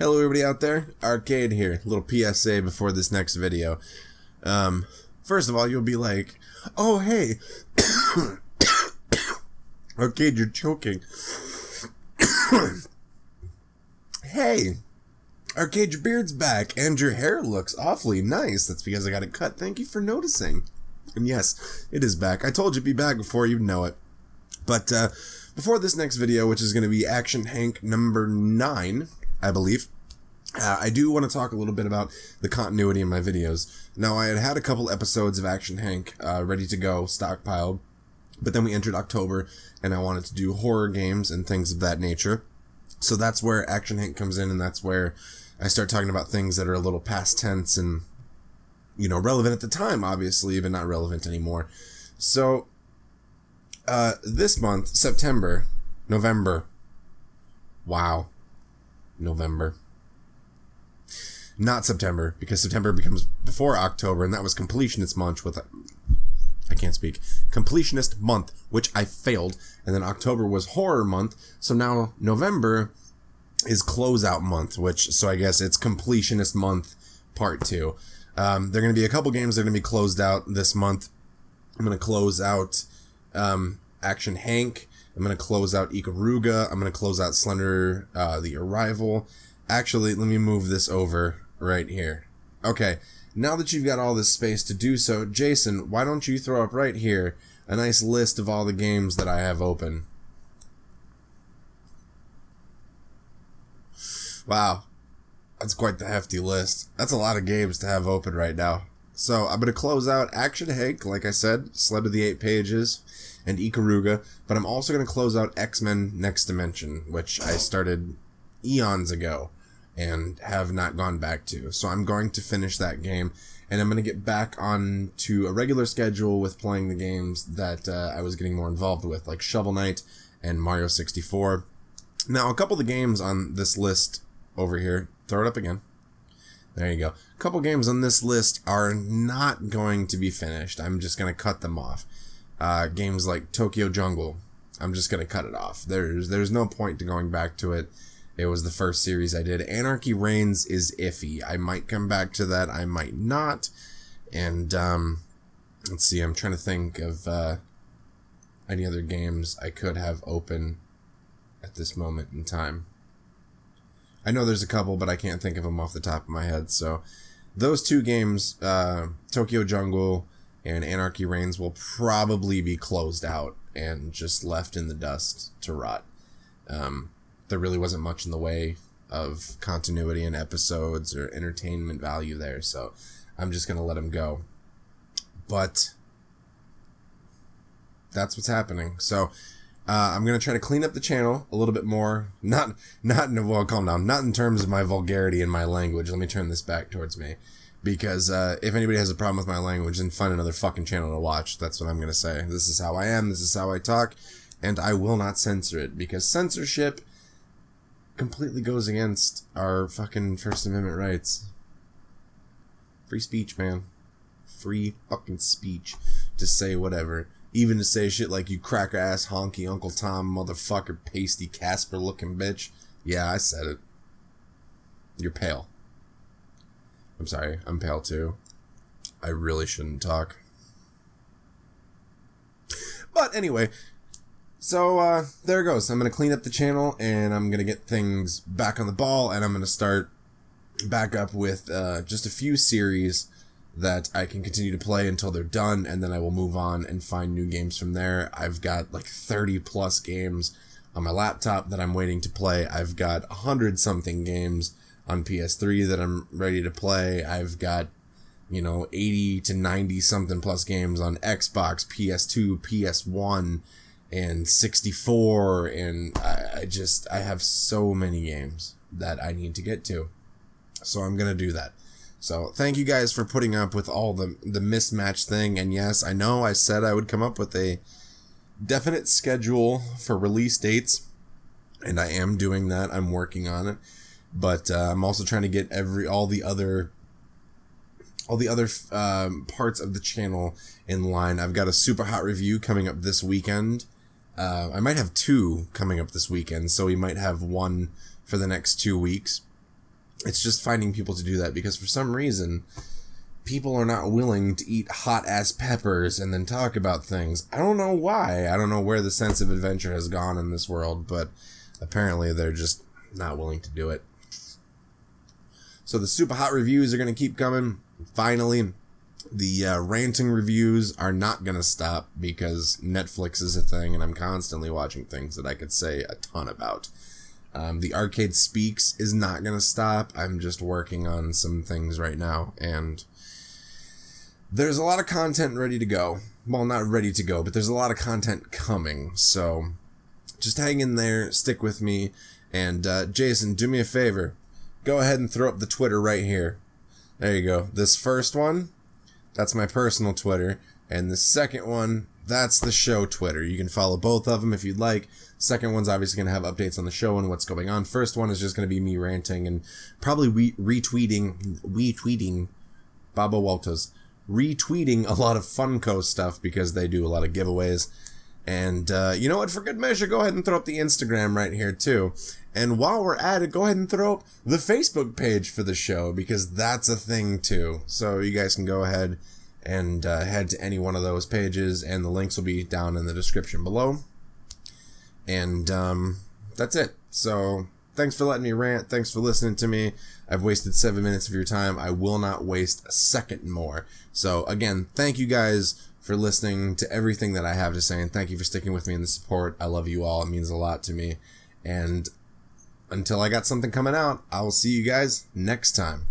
Hello everybody out there, Arcade here. Little PSA before this next video. First of all, you'll be like, oh hey, Arcade, you're choking. Hey, Arcade, your beard's back and your hair looks awfully nice. That's because I got it cut. Thank you for noticing. And yes, it is back. I told you it'd be back before you know it. But before this next video, which is going to be Action Hank number 9, I believe, I do want to talk a little bit about the continuity in my videos. Now, I had a couple episodes of Action Hank ready to go, stockpiled, but then we entered October, and I wanted to do horror games and things of that nature. So that's where Action Hank comes in, and that's where I start talking about things that are a little past tense and, you know, relevant at the time, obviously, but not relevant anymore. So this month, September, November, wow, November, not September, because September becomes before October, and that was Completionist Month with, I can't speak, Completionist Month, which I failed, and then October was Horror Month, so now November is Closeout Month, so I guess it's Completionist Month Part 2. There are going to be a couple games that are going to be closed out this month. I'm going to close out Action Hank. I'm going to close out Ikaruga. I'm going to close out Slender, The Arrival. Actually, let me move this over right here. Okay, now that you've got all this space to do so, Jason, why don't you throw up right here a nice list of all the games that I have open. Wow, that's quite the hefty list. That's a lot of games to have open right now. So I'm going to close out Action Hank, like I said, Sled of the 8 Pages, and Ikaruga, but I'm also going to close out X-Men Next Dimension, which I started eons ago and have not gone back to. So I'm going to finish that game, and I'm going to get back on to a regular schedule with playing the games that I was getting more involved with, like Shovel Knight and Mario 64. Now, a couple of the games on this list over here, throw it up again. There you go. A couple games on this list are not going to be finished. I'm just going to cut them off. Games like Tokyo Jungle, I'm just going to cut it off. There's no point to going back to it. It was the first series I did. Anarchy Reigns is iffy. I might come back to that. I might not. And, let's see. I'm trying to think of any other games I could have open at this moment in time. I know there's a couple, but I can't think of them off the top of my head. So those two games, Tokyo Jungle and Anarchy Reigns, will probably be closed out and just left in the dust to rot. There really wasn't much in the way of continuity in episodes or entertainment value there, so I'm just going to let them go. But that's what's happening. So I'm going to try to clean up the channel a little bit more. Well, calm down. Not in terms of my vulgarity and my language. Let me turn this back towards me. Because if anybody has a problem with my language, then find another fucking channel to watch. That's what I'm going to say. This is how I am. This is how I talk. And I will not censor it. Because censorship completely goes against our fucking First Amendment rights. Free speech, man. Free fucking speech to say whatever. Even to say shit like, you cracker ass honky Uncle Tom motherfucker pasty Casper looking bitch. Yeah, I said it. You're pale. I'm sorry, I'm pale too. I really shouldn't talk. But anyway, so there it goes. I'm going to clean up the channel, and I'm going to get things back on the ball, and I'm going to start back up with just a few series that I can continue to play until they're done, and then I will move on and find new games from there. I've got like 30 plus games on my laptop that I'm waiting to play. I've got 100-something games on PS3 that I'm ready to play. I've got, 80 to 90-something plus games on Xbox, PS2, PS1, and 64, and I have so many games that I need to get to. So I'm going to do that. So thank you guys for putting up with all the mismatch thing. And yes, I know I said I would come up with a definite schedule for release dates, and I am doing that. I'm working on it. But I'm also trying to get all the other parts of the channel in line. I've got a super hot review coming up this weekend. I might have 2 coming up this weekend, so we might have one for the next 2 weeks. it's just finding people to do that, because for some reason people are not willing to eat hot ass peppers and then talk about things. I don't know why. I don't know where the sense of adventure has gone in this world, but apparently they're just not willing to do it. So the super hot reviews are going to keep coming. Finally, the ranting reviews are not going to stop, because Netflix is a thing and I'm constantly watching things that I could say a ton about. The Arcade Speaks is not going to stop. I'm just working on some things right now, and there's a lot of content ready to go. Well, not ready to go, but there's a lot of content coming. So just hang in there, stick with me. And Jason, do me a favor. Go ahead and throw up the Twitter right here. There you go. This first one, that's my personal Twitter. And the second one, that's the show Twitter. You can follow both of them if you'd like. Second one's obviously going to have updates on the show and what's going on. First one is just going to be me ranting and probably retweeting Baba Walters. Retweeting a lot of Funko stuff, because they do a lot of giveaways. And you know what, for good measure, go ahead and throw up the Instagram right here too. And while we're at it, go ahead and throw up the Facebook page for the show, because that's a thing too. So you guys can go ahead and head to any one of those pages, and the links will be down in the description below. And that's it. So thanks for letting me rant. Thanks for listening to me. I've wasted 7 minutes of your time. I will not waste a second more. So again, thank you guys for listening to everything that I have to say, and thank you for sticking with me in the support. I love you all. It means a lot to me. And until I got something coming out, I will see you guys next time.